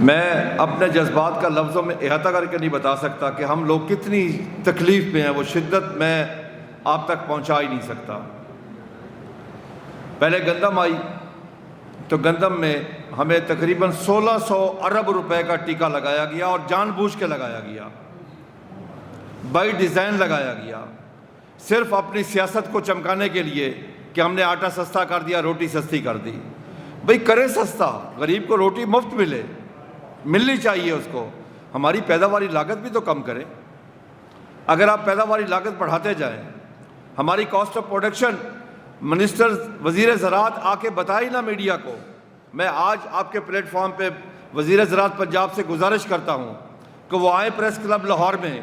میں اپنے جذبات کا لفظوں میں احاطہ کر کے نہیں بتا سکتا کہ ہم لوگ کتنی تکلیف میں ہیں، وہ شدت میں آپ تک پہنچا ہی نہیں سکتا۔ پہلے گندم آئی تو گندم میں ہمیں تقریباً 1600 ارب روپے کا ٹیکہ لگایا گیا، اور جان بوجھ کے لگایا گیا، بائی ڈیزائن لگایا گیا، صرف اپنی سیاست کو چمکانے کے لیے کہ ہم نے آٹا سستا کر دیا، روٹی سستی کر دی۔ بھئی کریں سستا، غریب کو روٹی مفت ملنی چاہیے اس کو۔ ہماری پیداواری لاگت بھی تو کم کریں۔ اگر آپ پیداواری لاگت بڑھاتے جائیں، ہماری کاسٹ آف پروڈکشن، منسٹر وزیر زراعت آ کے بتائی نا میڈیا کو۔ میں آج آپ کے پلیٹ فارم پہ وزیر زراعت پنجاب سے گزارش کرتا ہوں کہ وہ آئیں پریس کلب لاہور میں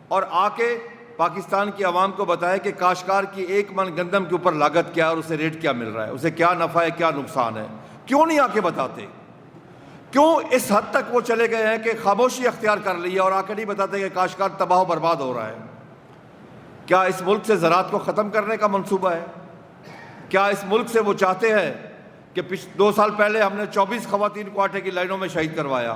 اور آ کے پاکستان کی عوام کو بتائے کہ کاشتکار کی ایک من گندم کے اوپر لاگت کیا ہے اور اسے ریٹ کیا مل رہا ہے، اسے کیا نفع ہے، کیا نقصان ہے۔ کیوں نہیں آ کے بتاتے؟ کیوں اس حد تک وہ چلے گئے ہیں کہ خاموشی اختیار کر لی ہے اور آ کے نہیں بتاتے کہ کاشتکار تباہ و برباد ہو رہا ہے؟ کیا اس ملک سے زراعت کو ختم کرنے کا منصوبہ ہے؟ کیا اس ملک سے وہ چاہتے ہیں کہ 2 سال پہلے ہم نے 24 خواتین کو آٹے کی لائنوں میں شہید کروایا،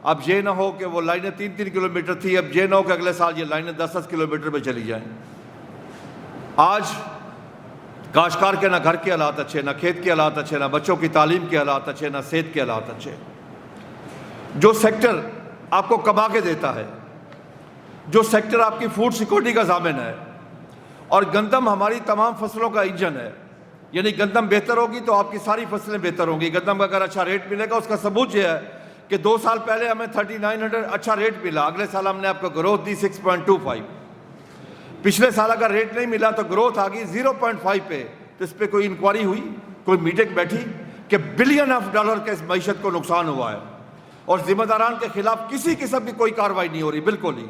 اب یہ نہ ہو کہ وہ لائنیں 3-3 کلومیٹر تھی، اب یہ نہ ہو کہ اگلے سال یہ لائنیں 10-10 کلومیٹر پہ چلی جائیں۔ آج کاشتکار کے نہ گھر کے حالات اچھے، نہ کھیت کے حالات اچھے، نہ بچوں کی تعلیم کے حالات اچھے، نہ صحت کے حالات اچھے۔ جو سیکٹر آپ کو کما کے دیتا ہے، جو سیکٹر آپ کی فوڈ سیکورٹی کا ضامن ہے، اور گندم ہماری تمام فصلوں کا انجن ہے، یعنی گندم بہتر ہوگی تو آپ کی ساری فصلیں بہتر ہوں گی۔ گندم کا اگر اچھا ریٹ ملے گا، اس کا ثبوت یہ ہے کہ 2 سال پہلے ہمیں 3900 اچھا ریٹ ملا، اگلے سال ہم نے آپ کو گروتھ دی 6.25۔ پچھلے سال اگر ریٹ نہیں ملا تو گروتھ آ گئی 0.5 پہ۔ تو اس پہ کوئی انکوائری ہوئی، کوئی میٹنگ بیٹھی کہ بلین آف ڈالر کے اس معیشت کو نقصان ہوا ہے، اور ذمہ داران کے خلاف کسی قسم کی کوئی کارروائی نہیں ہو رہی، بالکل ہی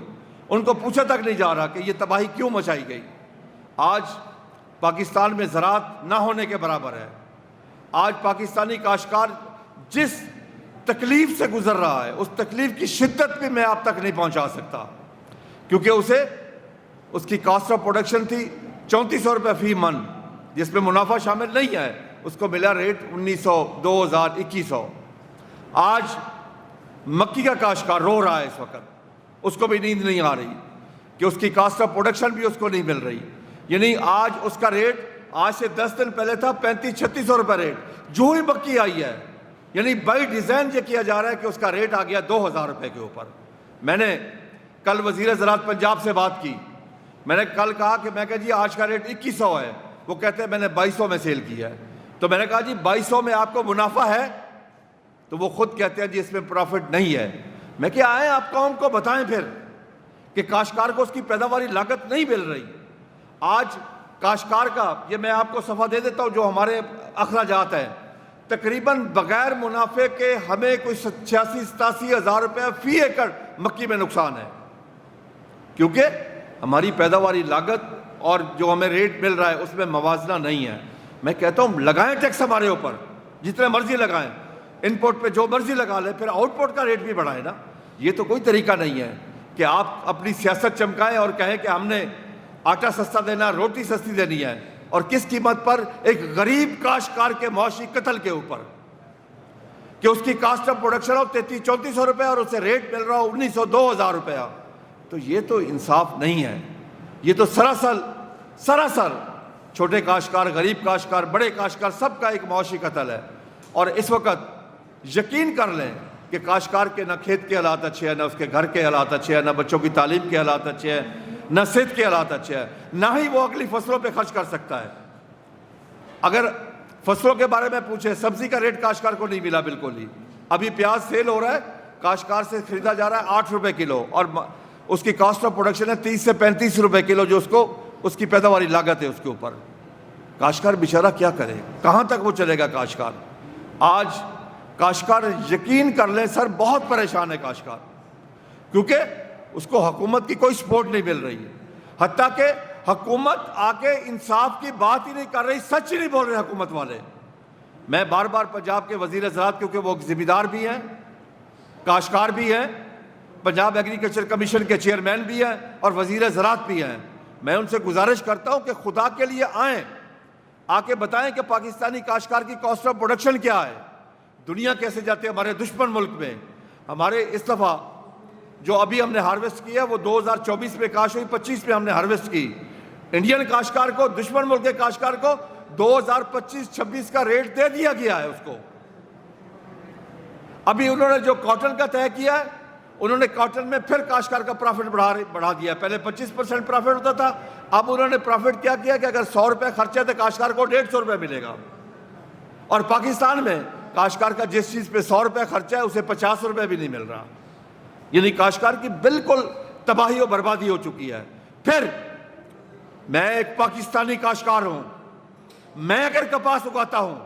ان کو پوچھا تک نہیں جا رہا کہ یہ تباہی کیوں مچائی گئی۔ آج پاکستان میں زراعت نہ ہونے کے برابر ہے۔ آج پاکستانی کاشتکار جس تکلیف سے گزر رہا ہے، اس تکلیف کی شدت بھی میں آپ تک نہیں پہنچا سکتا، کیونکہ اسے اس کی کاسٹ آف پروڈکشن تھی 3400 روپے فی من، جس میں منافع شامل نہیں ہے، اس کو ملا ریٹ 1900، 2000، 2100۔ آج مکی کا کاشتکار رو رہا ہے اس وقت، اس کو بھی نیند نہیں آ رہی کہ اس کی کاسٹ آف پروڈکشن بھی اس کو نہیں مل رہی۔ یعنی آج اس کا ریٹ آج سے 10 دن پہلے تھا 3500-3600 روپے ریٹ، جو ہی مکی آئی ہے، یعنی بائی ڈیزائن یہ کیا جا رہا ہے کہ اس کا ریٹ آ گیا 2000 روپے کے اوپر۔ میں نے کل وزیر زراعت پنجاب سے بات کی، میں نے کل کہا کہ میں کہا جی آج کا ریٹ 2100 ہے، وہ کہتے ہیں میں نے 2200 میں سیل کیا ہے۔ تو میں نے کہا جی 2200 میں آپ کو منافع ہے؟ تو وہ خود کہتے ہیں جی اس میں پروفٹ نہیں ہے۔ میں کہ آئیں آپ قوم کو بتائیں پھر کہ کاشتکار کو اس کی پیداواری لاگت نہیں مل رہی۔ آج کاشتکار کا، یہ میں آپ کو صفحہ دے دیتا ہوں جو ہمارے اخراجات ہیں، تقریباً بغیر منافع کے ہمیں کوئی 86-87 ہزار روپے فی ایکڑ مکی میں نقصان ہے، کیونکہ ہماری پیداواری لاگت اور جو ہمیں ریٹ مل رہا ہے اس میں موازنہ نہیں ہے۔ میں کہتا ہوں لگائیں ٹیکس ہمارے اوپر، جتنے مرضی لگائیں، ان پٹ پہ جو مرضی لگا لیں، پھر آؤٹ پٹ کا ریٹ بھی بڑھائیں نا۔ یہ تو کوئی طریقہ نہیں ہے کہ آپ اپنی سیاست چمکائیں اور کہیں کہ ہم نے آٹا سستا دینا، روٹی سستی دینی ہے، اور کس قیمت پر؟ ایک غریب کاشتکار کے معاشی قتل کے اوپر، کہ اس کی کاسٹ آف پروڈکشن ہو 3300-3400 روپے اور اسے ریٹ مل رہا ہو 1900-2000 روپیہ۔ تو یہ تو انصاف نہیں ہے، یہ تو سراسر چھوٹے کاشتکار، غریب کاشتکار، بڑے کاشتکار، سب کا ایک معاشی قتل ہے۔ اور اس وقت یقین کر لیں کہ کاشتکار کے نہ کھیت کے حالات اچھے ہیں، نہ اس کے گھر کے حالات اچھے ہیں، نہ بچوں کی تعلیم کے حالات اچھے ہیں، نہ صحت کے حالات اچھے ہیں، نہ ہی وہ اگلی فصلوں پہ خرچ کر سکتا ہے۔ اگر فصلوں کے بارے میں پوچھیں، سبزی کا ریٹ کاشتکار کو نہیں ملا بالکل ہی۔ ابھی پیاز سیل ہو رہا ہے، کاشتکار سے خریدا جا رہا ہے 8 روپے کلو، اور اس کی کاسٹ آف پروڈکشن ہے 30 سے 35 روپے کلو، جو اس کی پیداواری لاگت ہے اس کے اوپر۔ کاشتکار بیچارہ کیا کرے؟ کہاں تک وہ چلے گا کاشتکار؟ آج کاشتکار یقین کر لیں سر بہت پریشان ہے کاشتکار، کیونکہ اس کو حکومت کی کوئی سپورٹ نہیں مل رہی ہے، حتیٰ کہ حکومت آ کے انصاف کی بات ہی نہیں کر رہی، سچ ہی نہیں بول رہے حکومت والے۔ میں بار بار پنجاب کے وزیر زراعت، کیونکہ وہ ذمہ دار بھی ہیں، کاشتکار بھی ہیں، پنجاب ایگریکلچر کمیشن کے چیئرمین بھی ہیں اور وزیر زراعت بھی ہیں، میں ان سے گزارش کرتا ہوں کہ خدا کے لیے آئیں، آ کے بتائیں کہ پاکستانی کاشتکار کی کاسٹ آف پروڈکشن کیا ہے، دنیا کیسے جاتے ہیں ہمارے دشمن ملک میں، ہمارے اس دفعہ جو ابھی ہم نے ہارویسٹ کیا وہ 2024 میں کاشت ہوئی، 25 میں ہم نے ہارویسٹ کی. انڈین کاشتکار کو، دشمن ملک کے کاشتکار کو 2025-26 کا ریٹ دے دیا گیا ہے اس کو. ابھی انہوں نے جو کاٹن کا طے کیا ہے، انہوں نے کاٹن میں پھر کاشتکار کا پرافٹ بڑھا دیا. پہلے 25% پرافٹ ہوتا تھا، اب انہوں نے پرافٹ کیا کہ اگر 100 روپے خرچہ ہے تو کاشتکار کو 150 روپے ملے گا. اور پاکستان میں کاشتکار کا جس چیز پہ 100 روپے خرچہ ہے اسے 50 روپے بھی نہیں مل رہا. یعنی کاشتکار کی بالکل تباہی و بربادی ہو چکی ہے. پھر میں ایک پاکستانی کاشتکار ہوں، میں اگر کپاس اگاتا ہوں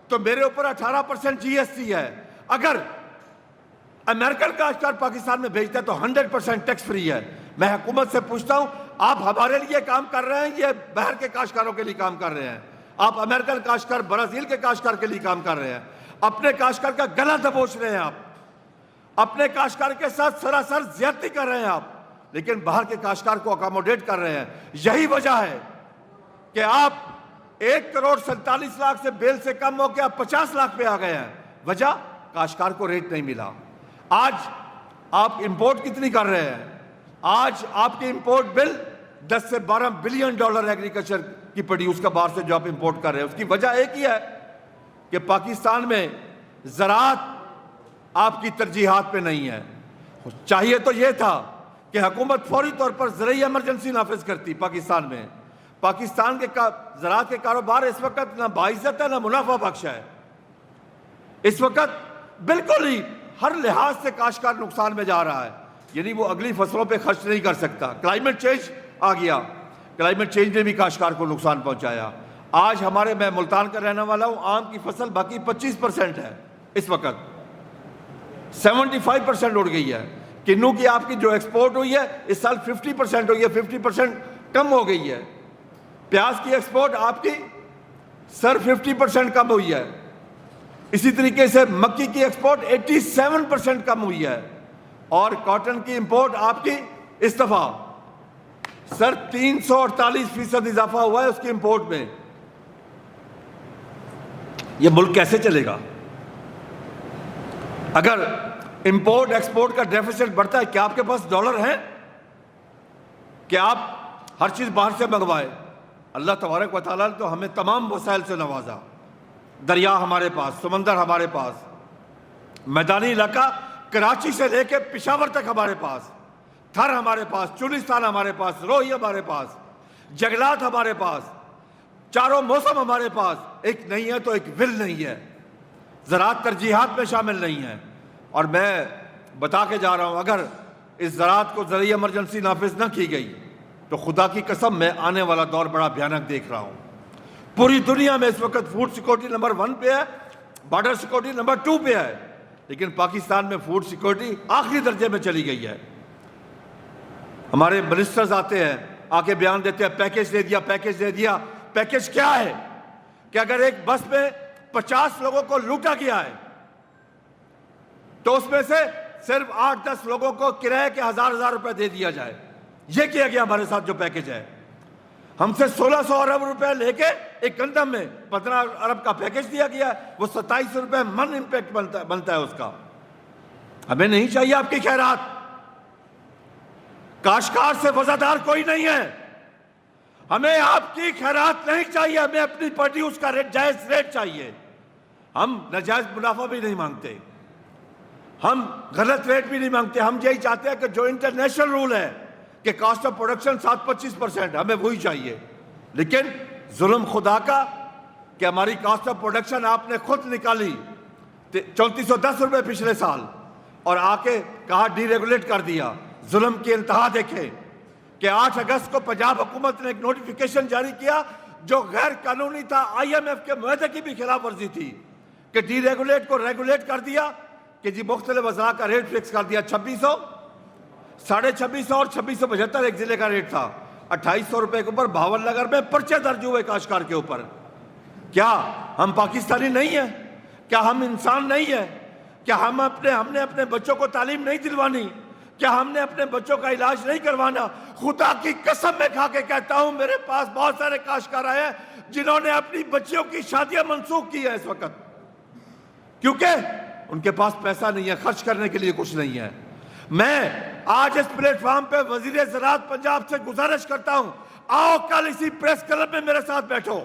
تو میرے اوپر 18% GST ہے. اگر امریکن کاشتکار پاکستان میں بھیجتا ہے تو 100% ٹیکس فری ہے. میں حکومت سے پوچھتا ہوں، آپ ہمارے لیے کام کر رہے ہیں، یہ باہر کے کاشتکاروں کے لیے کام کر رہے ہیں؟ آپ امریکن کاشتکار، برازیل کے کاشتکار کے لیے کام کر رہے ہیں. اپنے کاشتکار کا گلا دبوچ رہے ہیں آپ، اپنے کاشتکار کے ساتھ سراسر زیادتی کر رہے ہیں آپ، لیکن باہر کے کاشتکار کو اکاموڈیٹ کر رہے ہیں. یہی وجہ ہے کہ آپ 1,47,00,000 سے بیل سے کم ہو کے آپ 50 لاکھ پہ آ گئے ہیں. وجہ کاشتکار کو ریٹ نہیں ملا. آج آپ امپورٹ کتنی کر رہے ہیں؟ آج آپ کی امپورٹ بل 10 سے 12 بلین ڈالر ایگریکلچر کی پڑی، اس کا باہر سے جو آپ امپورٹ کر رہے ہیں. اس کی وجہ ایک ہی ہے کہ پاکستان میں زراعت آپ کی ترجیحات پہ نہیں ہے. چاہیے تو یہ تھا کہ حکومت فوری طور پر زرعی ایمرجنسی نافذ کرتی. پاکستان میں پاکستان کے زراعت کے کاروبار اس وقت نہ باعزت ہے نہ منافع بخش ہے. اس وقت بالکل ہی ہر لحاظ سے کاشتکار نقصان میں جا رہا ہے. یعنی وہ اگلی فصلوں پہ خرچ نہیں کر سکتا. کلائمیٹ چینج آ گیا، کلائمیٹ چینج نے بھی کاشتکار کو نقصان پہنچایا. آج میں ملتان کا رہنے والا ہوں، آم کی فصل باقی 25% ہے، اس وقت 75% اڑ گئی ہے. کنو کی آپ کی جو ایکسپورٹ ہوئی ہے اس سال 50% ہوئی ہے، 50% کم ہو گئی ہے. پیاز کی ایکسپورٹ آپ کی 50% کم ہوئی ہے. اسی طریقے سے مکی کی ایکسپورٹ 87% کم ہوئی ہے. اور کاٹن کی امپورٹ آپ کی اس دفعہ 348% اضافہ ہوا ہے اس کی امپورٹ میں. یہ ملک کیسے چلے گا اگر امپورٹ ایکسپورٹ کا ڈیفیسٹ بڑھتا ہے؟ کیا آپ کے پاس ڈالر ہیں کہ آپ ہر چیز باہر سے منگوائے؟ اللہ تبارک و تعالیٰ نے تو ہمیں تمام وسائل سے نوازا. دریا ہمارے پاس، سمندر ہمارے پاس، میدانی علاقہ کراچی سے لے کے پشاور تک ہمارے پاس، تھر ہمارے پاس، چولستان ہمارے پاس، روہی ہمارے پاس، جنگلات ہمارے پاس، چاروں موسم ہمارے پاس. ایک نہیں ہے تو ایک ول نہیں ہے. زراعت ترجیحات میں شامل نہیں ہے. اور میں بتا کے جا رہا ہوں، اگر اس زراعت کو زرعی ایمرجنسی نافذ نہ کی گئی تو خدا کی قسم میں آنے والا دور بڑا بھیانک دیکھ رہا ہوں. پوری دنیا میں اس وقت فوڈ سیکورٹی نمبر 1 پہ ہے، بارڈر سیکورٹی نمبر 2 پہ ہے، لیکن پاکستان میں فوڈ سیکورٹی آخری درجے میں چلی گئی ہے. ہمارے منسٹرز آتے ہیں، آ کے بیان دیتے ہیں پیکیج دے دیا، پیکیج دے دیا. پیکیج کیا ہے کہ اگر ایک بس میں 50 لوگوں کو لوٹا گیا ہے تو اس میں سے صرف 8-10 لوگوں کو کرایہ کے 1000 روپے دے دیا جائے. یہ کیا گیا ہمارے ساتھ جو پیکیج ہے. ہم سے 1600 ارب روپے لے کے ایک گندم میں 15 ارب کا پیکیج دیا گیا ہے، وہ 27 روپے من امپیکٹ بنتا ہے اس کا. ہمیں نہیں چاہیے آپ کی خیرات. کاشتکار سے وفادار کوئی نہیں ہے. ہمیں آپ کی خیرات نہیں چاہیے، ہمیں اپنی پروڈیوس کا جائز ریٹ چاہیے. ہم ناجائز منافع بھی نہیں مانگتے، ہم غلط ریٹ بھی نہیں مانگتے. ہم یہی چاہتے ہیں کہ جو انٹرنیشنل رول ہے کہ کاسٹ آف پروڈکشن 7-25%، ہمیں وہی چاہیے. لیکن ظلم خدا کا کہ ہماری کاسٹ آف پروڈکشن آپ نے خود نکالی 3410 روپے پچھلے سال، اور آ کے کہا ڈی ریگولیٹ کر دیا. ظلم کی انتہا دیکھیں کہ 8 اگست کو پنجاب حکومت نے ایک نوٹیفیکیشن جاری کیا جو غیر قانونی تھا، IMF کے معاہدے کی بھی خلاف ورزی تھی، کہ ڈی ریگولیٹ کو ریگولیٹ کر دیا کہ جی مختلف اشیاء کا ریٹ فکس کر دیا. 2600، 2650 اور 2675 ایک ضلع کا ریٹ تھا. 2800 روپے کے اوپر 52 نگر میں پرچے درج ہوئے کاشتکار کے اوپر. کیا ہم پاکستانی نہیں ہیں؟ کیا ہم انسان نہیں ہیں؟ کیا ہم نے اپنے بچوں کو تعلیم نہیں دلوانی؟ کیا ہم نے اپنے بچوں کا علاج نہیں کروانا؟ خدا کی قسم میں کھا کے کہتا ہوں، میرے پاس بہت سارے کاشتکار آئے ہیں جنہوں نے اپنی بچیوں کی شادیاں منسوخ کی ہیں اس وقت، کیونکہ ان کے پاس پیسہ نہیں ہے، خرچ کرنے کے لیے کچھ نہیں ہے۔ میں آج اس پلیٹ فارم پہ وزیر زراعت پنجاب سے گزارش کرتا ہوں، آؤ کل اسی پریس کلب میں میرے ساتھ بیٹھو،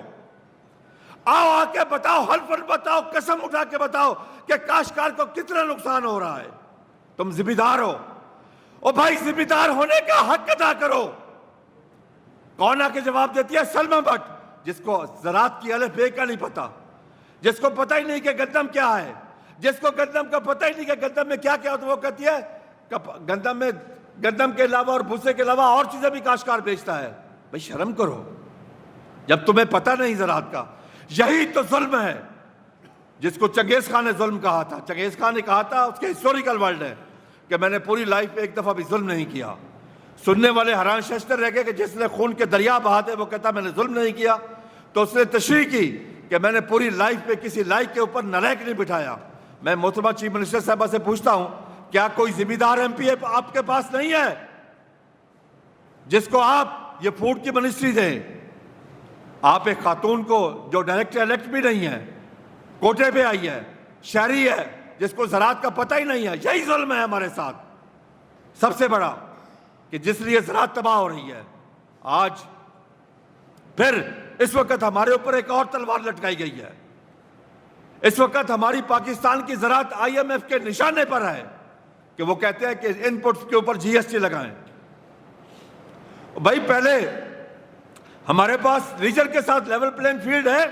آؤ آ کے بتاؤ، حلفاً بتاؤ، قسم اٹھا کے بتاؤ کہ کاشتکار کو کتنا نقصان ہو رہا ہے۔ تم ذمہ دار ہو، او بھائی ذمہ دار ہونے کا حق ادا کرو۔ کون آ کے جواب دیتی ہے؟ سلمہ بٹ، جس کو زراعت کی الف بے کا نہیں پتا، جس کو پتہ ہی نہیں کہ گندم کیا ہے، جس کو گندم کا پتہ ہی نہیں کہ گندم میں کیا کیا ہوتا ہے، وہ کہتی ہے گندم کے علاوہ اور بھوسے کے علاوہ اور چیزیں بھی کاشتکار بیچتا ہے۔ بھائی شرم کرو، جب تمہیں پتہ نہیں زراعت کا۔ یہی تو ظلم ہے جس کو چنگیز خان نے ظلم کہا تھا۔ چنگیز خان نے کہا تھا، اس کے ہسٹوریکل ورڈ ہے کہ میں نے پوری لائف میں ایک دفعہ بھی ظلم نہیں کیا۔ سننے والے حیران ششتر رہ گئے کہ جس نے خون کے دریا بہا دے وہ کہتا میں نے ظلم نہیں کیا۔ تو اس نے تشریح کی کہ میں نے پوری لائف میں کسی لائق کے اوپر نالائق نہیں بٹھایا۔ میں محترمہ چیف منسٹر صاحبہ سے پوچھتا ہوں، کیا کوئی ذمہ دار ایم پی آپ کے پاس نہیں ہے جس کو آپ یہ فوڈ کی منسٹری دیں؟ آپ ایک خاتون کو جو ڈائریکٹر الیکٹ بھی نہیں ہے، کوٹے پہ آئی ہے، شہری ہے، جس کو زراعت کا پتہ ہی نہیں ہے۔ یہی ظلم ہے ہمارے ساتھ سب سے بڑا، کہ جس لیے زراعت تباہ ہو رہی ہے۔ آج پھر اس وقت ہمارے اوپر ایک اور تلوار لٹکائی گئی ہے۔ اس وقت ہماری پاکستان کی زراعت آئی ایم ایف کے نشانے پر ہے کہ وہ کہتے ہیں کہ ان پٹس کے اوپر جی ایس ٹی لگائیں۔ بھائی پہلے ہمارے پاس ریجن کے ساتھ لیول پلین فیلڈ ہے۔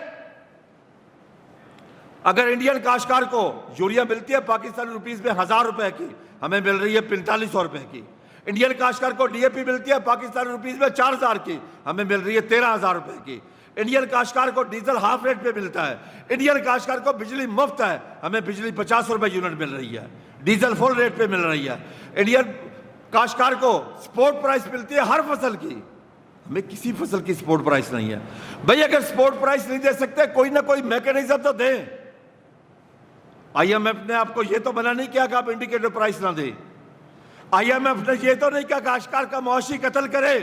اگر انڈین کاشتکار کو یوریا ملتی ہے پاکستانی روپیز میں 1000 روپے کی، ہمیں مل رہی ہے 4500 روپے کی۔ انڈین کاشتکار کو ڈی اے پی ملتی ہے پاکستانی روپیز میں 4000 کی، ہمیں مل رہی ہے 13000 روپے کی۔ انڈین کاشتکار کو ڈیزل ہاف ریٹ پہ ملتا ہے۔ انڈین کاشتکار کو بجلی مفت ہے، ہمیں بجلی 50 روپے یونٹ مل رہی ہے، ڈیزل فل ریٹ پہ مل رہی ہے۔ انڈین کاشتکار کو سپورٹ پرائس ملتی ہے ہر فصل کی، ہمیں کسی فصل کی سپورٹ پرائس نہیں ہے۔ بھئی اگر سپورٹ پرائس نہیں دے سکتے، کوئی نہ کوئی میکینزم تو دیں۔ آئی ایم ایف نے آپ کو یہ تو منع نہیں کیا کہ آپ انڈیکیٹر پرائس نہ دیں۔ آئی ایم ایف نے یہ تو نہیں کہا کاشتکار کا معاشی قتل کرے۔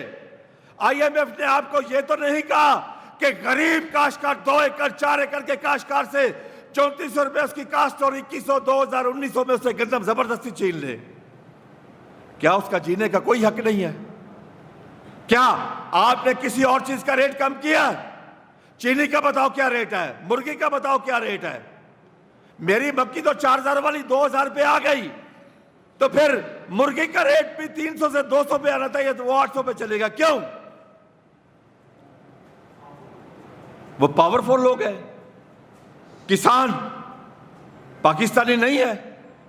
آئی ایم ایف نے آپ کو یہ تو نہیں کہا کہ غریب کاشتکار 2 ایکڑ 4 ایکڑ کے کاشتکار سے 3400 روپے اس کی کاشت اور 2100 2019 میں اسے گندم زبردستی چھین لے۔ کیا اس کا جینے کا کوئی حق نہیں ہے؟ کیا آپ نے کسی اور چیز کا ریٹ کم کیا؟ چینی کا بتاؤ کیا ریٹ ہے، مرغی کا بتاؤ کیا ریٹ ہے۔ میری مکی تو 4000 والی 2000 پہ آ گئی، تو پھر مرغی کا ریٹ بھی 300 سے 200 پہ آنا چاہیے، تو وہ 800 پہ چلے گا۔ کیوں؟ وہ پاورفل لوگ ہیں۔ کسان پاکستانی نہیں ہے،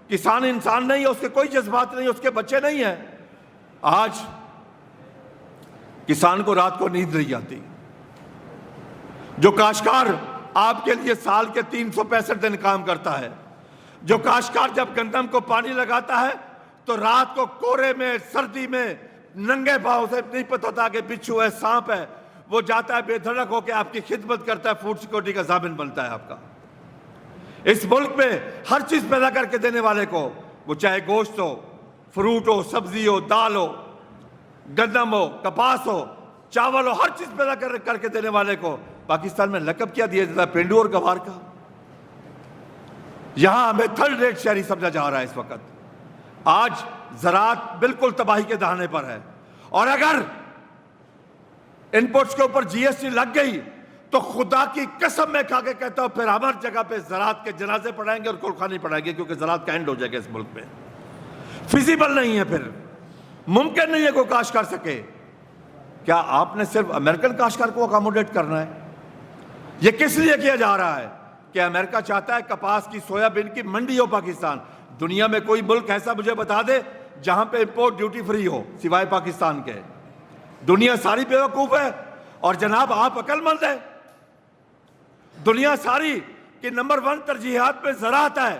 کسان انسان نہیں ہے، اس کے کوئی جذبات نہیں، اس کے بچے نہیں ہیں۔ آج کسان کو رات کو نیند نہیں آتی۔ جو کاشتکار آپ کے لیے سال کے 365 دن کام کرتا ہے، جو کاشتکار جب گندم کو پانی لگاتا ہے تو رات کو کورے میں سردی میں ننگے پاؤں سے نہیں پتہ ہوتا کہ بچھو ہے سانپ ہے، وہ جاتا ہے بے دھڑک ہو کے آپ کی خدمت کرتا ہے، فوڈ سیکورٹی کا ضامن بنتا ہے آپ کا۔ اس ملک میں ہر چیز پیدا کر کے دینے والے کو، وہ چاہے گوشت ہو، فروٹ ہو، سبزی ہو، دال ہو، گندم ہو، کپاس ہو، چاول ہو، ہر چیز پیدا کر کے دینے والے کو پاکستان میں لقب کیا دیا جاتا ہے؟ پینڈو اور گوار کا۔ یہاں ہمیں تھرڈ ریٹ شہری سمجھا جا رہا ہے اس وقت۔ آج زراعت بالکل تباہی کے دہانے پر ہے، اور اگر ان پٹس کے اوپر جی ایس ٹی لگ گئی تو خدا کی قسم میں کھا کے کہتا ہوں پھر ہماری جگہ پہ زراعت کے جنازے پڑھائیں گے اور کلخانی پڑھائیں گے، کیونکہ زراعت کا اینڈ ہو جائے گا اس ملک میں۔ فیزیبل نہیں ہے، پھر ممکن نہیں ہے کوئی کاشت کر سکے۔ کیا آپ نے صرف امریکن کاشتکار کو اکاموڈیٹ کرنا ہے؟ یہ کس لیے کیا جا رہا ہے کہ امریکہ چاہتا ہے کپاس کی، سویا بین کی منڈی ہو پاکستان۔ دنیا میں کوئی ملک ایسا مجھے بتا دے جہاں پہ امپورٹ ڈیوٹی فری ہو سوائے پاکستان کے۔ دنیا ساری بیوقوف ہے، اور جناب آپ عقل مند ہیں۔ دنیا ساری کی نمبر 1 ترجیحات میں زراعت ہے،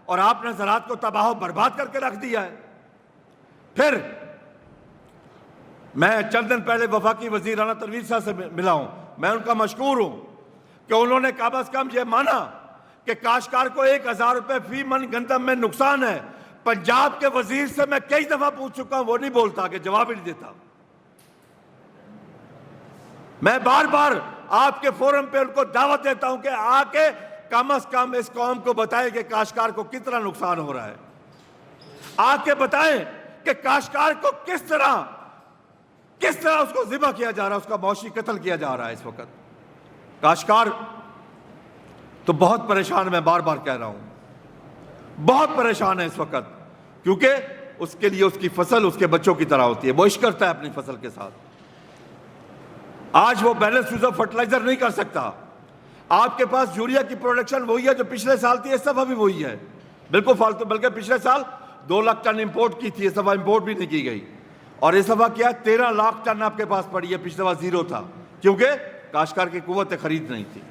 اور آپ نے زراعت کو تباہ و برباد کر کے رکھ دیا ہے۔ پھر میں چند دن پہلے وفاقی وزیر رانا تنویر صاحب سے ملا ہوں، میں ان کا مشکور ہوں کہ انہوں نے کم از کم یہ مانا کہ کاشتکار کو 1000 روپے فی من گندم میں نقصان ہے۔ پنجاب کے وزیر سے میں کئی دفعہ پوچھ چکا ہوں، وہ نہیں بولتا، کہ جواب ہی نہیں دیتا۔ میں بار بار آپ کے فورم پہ ان کو دعوت دیتا ہوں کہ آ کے کم از کم اس قوم کو بتائیں کہ کاشتکار کو کتنا نقصان ہو رہا ہے. آ کے بتائیں کہ کاشتکار کو کس طرح اس کو ذبح کیا جا رہا ہے, اس کا معاشی قتل کیا جا رہا ہے اس وقت. کاشتکار تو بہت پریشان ہے, میں بار بار کہہ رہا ہوں, بہت پریشان ہے اس وقت, کیونکہ اس کے لیے اس کی فصل اس کے بچوں کی طرح ہوتی ہے. وہ عشق کرتا ہے اپنی فصل کے ساتھ. آج وہ بیلنس یوز آف فرٹیلائزر نہیں کر سکتا. آپ کے پاس یوریا کی پروڈکشن وہی ہے جو پچھلے سال تھی, اس دفعہ بھی وہی ہے, بالکل فالتو. بلکہ پچھلے سال 2 لاکھ ٹن امپورٹ کی تھی, اس دفعہ امپورٹ بھی نہیں کی گئی. اور اس دفعہ کیا 13 لاکھ ٹن آپ کے پاس پڑی ہے, پچھلے دفعہ 0 تھا, کیونکہ کاشتکار کی قوت خرید نہیں تھی.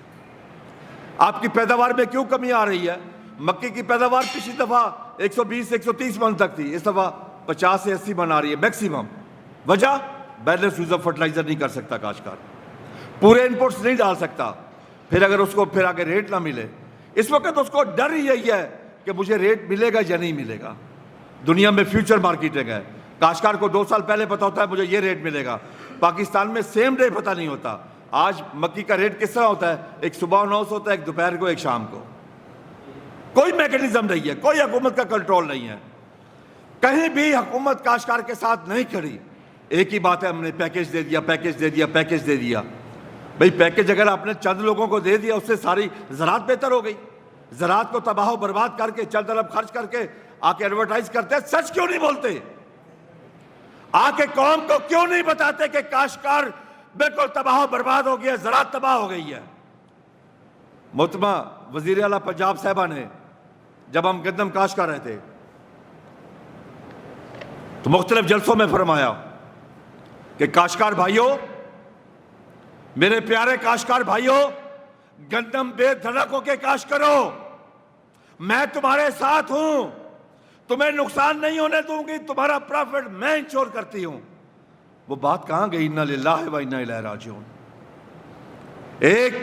آپ کی پیداوار میں کیوں کمی آ رہی ہے؟ مکے کی پیداوار پچھلی دفعہ 120-130 من تک تھی, اس دفعہ 50 سے 80 من آ رہی ہے میکسیمم. وجہ بیلنس یوز آف فرٹیلائزر نہیں کر سکتا کاشتکار, پورے انپوٹس نہیں ڈال سکتا. پھر اگر اس کو پھر آگے ریٹ نہ ملے, اس وقت اس کو ڈر ہی یہی ہے کہ مجھے ریٹ ملے گا یا نہیں ملے گا. دنیا میں فیوچر مارکیٹنگ ہے. کاشتکار کو 2 سال پہلے پتا ہوتا ہے مجھے یہ ریٹ ملے گا. پاکستان میں سیم ڈے پتہ نہیں ہوتا. آج مکی کا ریٹ کس طرح ہوتا ہے؟ ایک صبح 9 سے ہوتا ہے, ایک دوپہر کو, ایک شام کو. کوئی میکینزم نہیں ہے, کوئی حکومت کا کنٹرول نہیں ہے. کہیں بھی حکومت کاشتکار کے ساتھ نہیں کھڑی. ایک ہی بات ہے, ہم نے پیکیج دے دیا, پیکیج دے دیا, پیکیج دے دیا. بھئی پیکیج اگر آپ نے چند لوگوں کو دے دیا, اس سے ساری زراعت بہتر ہو گئی. زراعت کو تباہ و برباد کر کے, چند ارب خرچ کر کے آ کے ایڈورٹائز کرتے ہیں. سچ کیوں نہیں بولتے؟ آ کے قوم کو کیوں نہیں بتاتے کہ کاشتکار بالکل تباہ و برباد ہو گیا, زراعت تباہ ہو گئی ہے؟ محترمہ وزیر اعلیٰ پنجاب صاحبہ نے جب ہم گندم کاشت کر رہے تھے تو مختلف جلسوں میں فرمایا کہ کاشتکار بھائیوں, میرے پیارے کاشتکار بھائیوں, گندم بے دھڑک ہو کے کاشت کرو, میں تمہارے ساتھ ہوں, تمہیں نقصان نہیں ہونے دوں گی, تمہارا پروفٹ میں انشور کرتی ہوں. وہ بات کہاں گئی؟ انا للہ و انا الیہ راجعون. ایک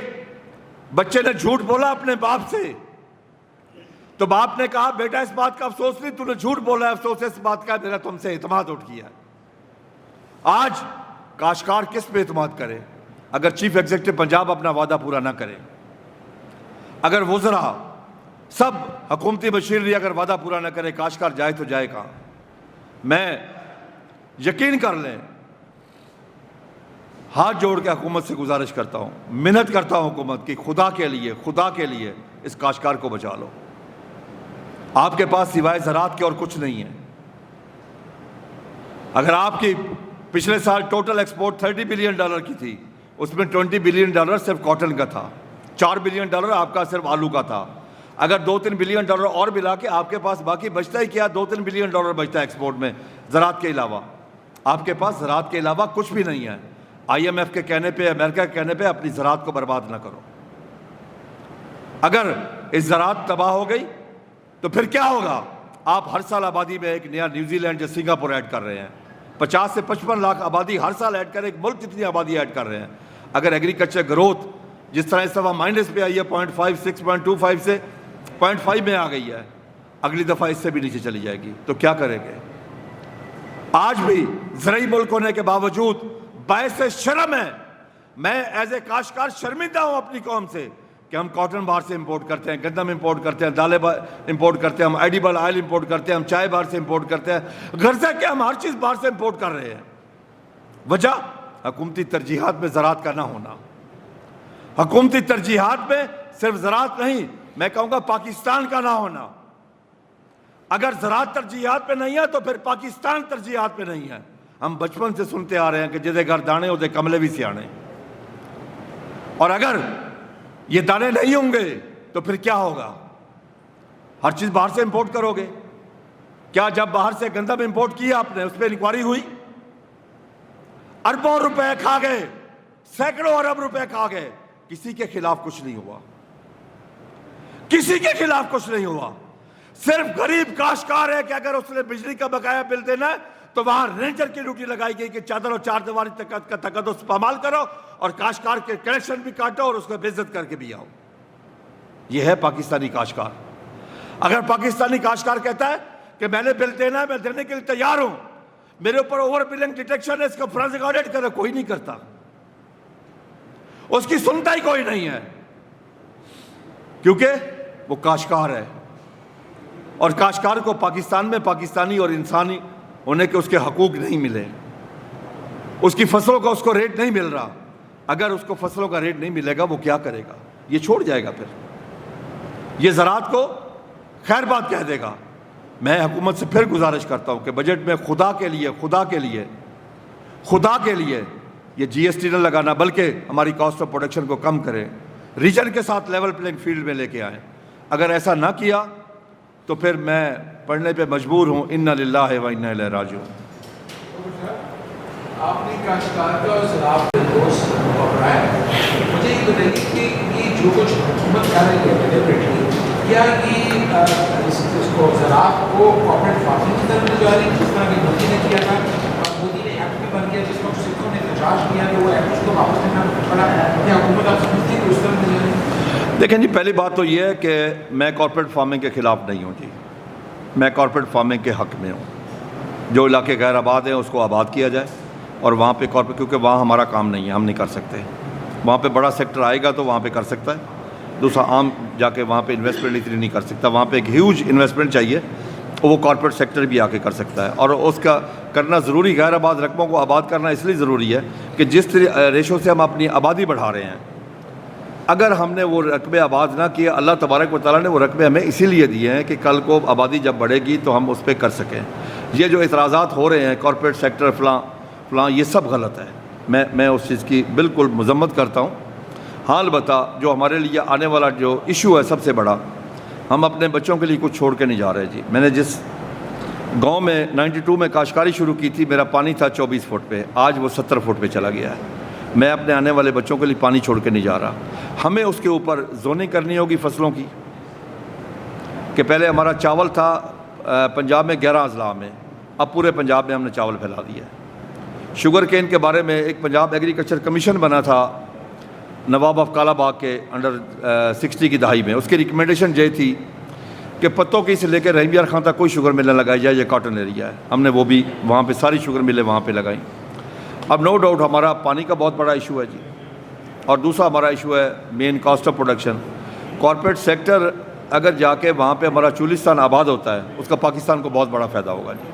بچے نے جھوٹ بولا اپنے باپ سے, تو باپ نے کہا بیٹا اس بات کا افسوس نہیں, تو نے جھوٹ بولا ہے, افسوس اس بات کا میرا تم سے اعتماد اٹھ گیا. آج کاشتکار کس پہ اعتماد کرے اگر چیف ایگزیکٹو پنجاب اپنا وعدہ پورا نہ کرے؟ اگر وزراء سب حکومتی مشیرری اگر وعدہ پورا نہ کرے, کاشتکار جائے تو جائے کہاں؟ میں یقین کر لیں, ہاتھ جوڑ کے حکومت سے گزارش کرتا ہوں, منت کرتا ہوں حکومت کی, خدا کے لیے اس کاشتکار کو بچا لو. آپ کے پاس سوائے زراعت کے اور کچھ نہیں ہے. اگر آپ کی پچھلے سال ٹوٹل ایکسپورٹ $30 بلین کی تھی, اس میں $20 بلین صرف کاٹن کا تھا, $4 بلین آپ کا صرف آلو کا تھا. اگر $2-3 بلین اور ملا کے آپ کے پاس باقی بچتا ہی کیا, $2-3 بلین بچتا ہے ایکسپورٹ میں زراعت کے علاوہ. آپ کے پاس زراعت کے علاوہ کچھ بھی نہیں ہے. IMF کے کہنے پہ, امریکہ کے کہنے پہ اپنی زراعت کو برباد نہ کرو. اگر اس زراعت تباہ ہو گئی تو پھر کیا ہوگا؟ آپ ہر سال آبادی میں ایک نیا نیوزی لینڈ یا سنگاپور ایڈ کر رہے ہیں. 50 سے 55 لاکھ آبادی ہر سال ایڈ کر, ایک ملک جتنی آبادی ایڈ کر رہے ہیں. اگر ایگریکلچر گروتھ جس طرح اس دفعہ مائنس پہ آئی ہے 0.5, 6.25 سے 0.5 میں آ گئی ہے, اگلی دفعہ اس سے بھی نیچے چلی جائے گی, تو کیا کریں گے؟ آج بھی زرعی ملک ہونے کے باوجود باعث شرم ہے, میں ایز اے کاشتکار شرمندہ ہوں اپنی قوم سے کہ ہم کاٹن باہر سے امپورٹ کرتے ہیں, گندم امپورٹ کرتے ہیں, دالیں امپورٹ کرتے ہیں, ہم ایڈیبل آئل امپورٹ کرتے ہیں, ہم چائے باہر سے امپورٹ کرتے ہیں, غرض ہے کہ ہم ہر چیز باہر سے امپورٹ کر رہے ہیں. وجہ حکومتی ترجیحات میں زراعت کا نہ ہونا. حکومتی ترجیحات میں صرف زراعت نہیں, میں کہوں گا پاکستان کا نہ ہونا. اگر زراعت ترجیحات پہ نہیں ہے تو پھر پاکستان ترجیحات پہ نہیں ہے. ہم بچپن سے سنتے آ رہے ہیں کہ جدے گھر دانے ہوتے کملے بھی سیانے, اور اگر یہ دانے نہیں ہوں گے تو پھر کیا ہوگا؟ ہر چیز باہر سے امپورٹ کرو گے. کیا جب باہر سے گندم امپورٹ کیا آپ نے, اس پہ انکوائری ہوئی؟ اربوں روپے کھا گئے, سینکڑوں ارب روپے کھا گئے, کسی کے خلاف کچھ نہیں ہوا, کسی کے خلاف کچھ نہیں ہوا. صرف غریب کاشتکار ہے کہ اگر اس نے بجلی کا بقایا بل دینا ہے تو وہاں رینجر کی ڈیوٹی لگائی گئی کہ چادر اور چار دیواری کا تقدس پامال کرو اور کاشتکار کے کنیکشن بھی کاٹو اور اس کو بے عزت کر کے بھی آؤ. یہ ہے پاکستانی کاشتکار. اگر پاکستانی کاشتکار کہتا ہے کہ میں نے بل دینا ہے, میں دینے کے لیے تیار ہوں, میرے اوپر اوور بلنگ ڈیٹیکشن ہے, اس کا فرانسک آڈٹ کرے, کوئی نہیں کرتا, اس کی سنتا ہی کوئی نہیں ہے. کیونکہ وہ کاشتکار ہے، اور کاشتکار کو پاکستان میں پاکستانی اور انسانی ہونے کے اس کے حقوق نہیں ملے، اس کی فصلوں کا اس کو ریٹ نہیں مل رہا۔ اگر اس کو فصلوں کا ریٹ نہیں ملے گا وہ کیا کرے گا؟ یہ چھوڑ جائے گا، پھر یہ زراعت کو خیر بات کہہ دے گا۔ میں حکومت سے پھر گزارش کرتا ہوں کہ بجٹ میں خدا کے لیے یہ جی ایس ٹی نہ لگانا، بلکہ ہماری کاسٹ آف پروڈکشن کو کم کریں، ریجن کے ساتھ لیول پلینگ فیلڈ میں لے کے آئیں۔ اگر ایسا نہ کیا تو پھر میں پڑھنے پہ مجبور ہوں انا للہ و انا الیہ راجعون۔ آپ نے کاشتکار کا اور زراعت کا دوست پکڑایا، مجھے یہ بتائیے کہ یہ جو کچھ حکومت کر رہی ہے ڈیلیبریٹلی، کیا یہ اس کو زراعت کو کارپوریٹ فارمنگ کی طرف لے جا رہی ہے، جس طرح کہ مودی نے کیا تھا، اور مودی نے ایکٹ بھی بن گیا جس کو سکھوں نے احتجاج کیا کہ وہ ایکٹ اس کو واپس لینا پڑا، کیا حکومت آپ سمجھتی ہے کہ اس طرح لے جا رہی ہے؟ دیکھیں جی، پہلی بات تو یہ ہے کہ میں کارپوریٹ فارمنگ کے خلاف نہیں ہوں جی، میں کارپوریٹ فارمنگ کے حق میں ہوں۔ جو علاقے غیر آباد ہیں اس کو آباد کیا جائے، اور وہاں پہ کارپوریٹ، کیونکہ وہاں ہمارا کام نہیں ہے، ہم نہیں کر سکتے۔ وہاں پہ بڑا سیکٹر آئے گا تو وہاں پہ کر سکتا ہے، دوسرا عام جا کے وہاں پہ انویسٹمنٹ اتنی نہیں کر سکتا، وہاں پہ ایک ہیوج انویسٹمنٹ چاہیے، وہ کارپوریٹ سیکٹر بھی آ کے کر سکتا ہے، اور اس کا کرنا ضروری، غیر آباد رقبوں کو آباد کرنا اس لیے ضروری ہے کہ جس ریشو سے ہم اپنی آبادی بڑھا رہے ہیں، اگر ہم نے وہ رقبے آباد نہ کیے، اللہ تبارک و تعالیٰ نے وہ رقبے ہمیں اسی لیے دیے ہیں کہ کل کو آبادی جب بڑھے گی تو ہم اس پہ کر سکیں۔ یہ جو اعتراضات ہو رہے ہیں کارپوریٹ سیکٹر فلاں فلاں، یہ سب غلط ہے، میں اس چیز کی بالکل مذمت کرتا ہوں۔ ہاں البتہ جو ہمارے لیے آنے والا جو ایشو ہے سب سے بڑا، ہم اپنے بچوں کے لیے کچھ چھوڑ کے نہیں جا رہے جی۔ میں نے جس گاؤں میں 92 میں کاشتکاری شروع کی تھی، میرا پانی تھا 24 فٹ پہ، آج وہ 70 فٹ پہ چلا گیا ہے۔ میں اپنے آنے والے بچوں کے لیے پانی چھوڑ کے نہیں جا رہا۔ ہمیں اس کے اوپر زوننگ کرنی ہوگی فصلوں کی، کہ پہلے ہمارا چاول تھا پنجاب میں 11 اضلاع میں، اب پورے پنجاب میں ہم نے چاول پھیلا دیا ہے۔ شوگر کین کے بارے میں ایک پنجاب ایگریکلچر کمیشن بنا تھا نواب آف کالا باغ کے انڈر 60 کی دہائی میں، اس کی ریکمنڈیشن یہ تھی کہ پتوں کی سے لے کے رحیم یار خان تک کوئی شوگر ملیں لگائی جائے، یہ کاٹن ایریا ہے۔ ہم نے وہ بھی وہاں پہ ساری شوگر ملیں وہاں پہ لگائیں۔ اب نو ڈاؤٹ ہمارا پانی کا بہت بڑا ایشو ہے جی، اور دوسرا ہمارا ایشو ہے main cost of production. Corporate sector اگر جا کے وہاں پہ ہمارا چولستان آباد ہوتا ہے، اس کا پاکستان کو بہت بڑا فائدہ ہوگا جی۔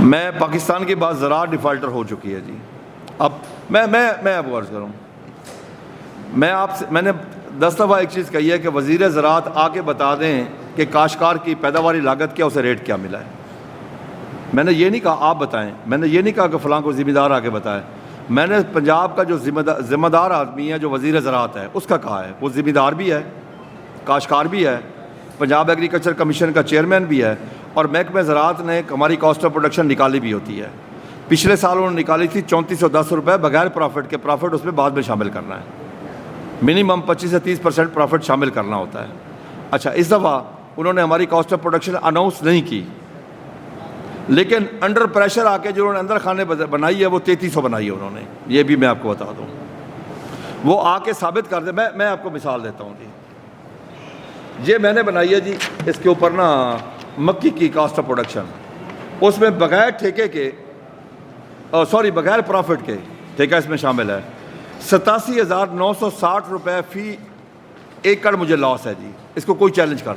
میں پاکستان کی بات زراعت ڈیفالٹر ہو چکی ہے جی۔ اب میں اب عرض کروں، میں نے 10 دفعہ ایک چیز کہی ہے کہ وزیر زراعت آ کے بتا دیں کہ کاشتکار کی پیداواری لاگت کیا، اسے ریٹ کیا ملا ہے۔ میں نے یہ نہیں کہا آپ بتائیں، میں نے یہ نہیں کہا کہ فلاں کو ذمہ دار آ کے بتائیں، میں نے پنجاب کا جو ذمہ دار آدمی ہے جو وزیر زراعت ہے اس کا کہا ہے، وہ ذمہ دار بھی ہے، کاشتکار بھی ہے، پنجاب ایگریکلچر کمیشن کا چیئرمین بھی ہے، اور محکمہ زراعت نے ہماری کاسٹ آف پروڈکشن نکالی بھی ہوتی ہے۔ پچھلے سال انہوں نے نکالی تھی 3410 روپے بغیر پروفٹ کے، پروفٹ اس میں بعد میں شامل کرنا ہے، منیمم 25 سے 30% پروفٹ شامل کرنا ہوتا ہے۔ اچھا، اس دفعہ انہوں نے ہماری کاسٹ آف پروڈکشن اناؤنس نہیں کی، لیکن انڈر پریشر آ کے جو انہوں نے اندر خانے بنائی ہے وہ 3300 بنائی ہے انہوں نے، یہ بھی میں آپ کو بتا دوں۔ وہ آ کے ثابت کر دیں، میں آپ کو مثال دیتا ہوں جی، یہ میں نے بنائی ہے جی، اس کے اوپر نا مکی کی کاسٹ آف پروڈکشن، اس میں بغیر ٹھیکے کے بغیر پروفٹ کے، ٹھیکہ اس میں شامل ہے، 87,960 روپے فی ایکڑ مجھے لاس ہے جی۔ اس کو کوئی چیلنج کر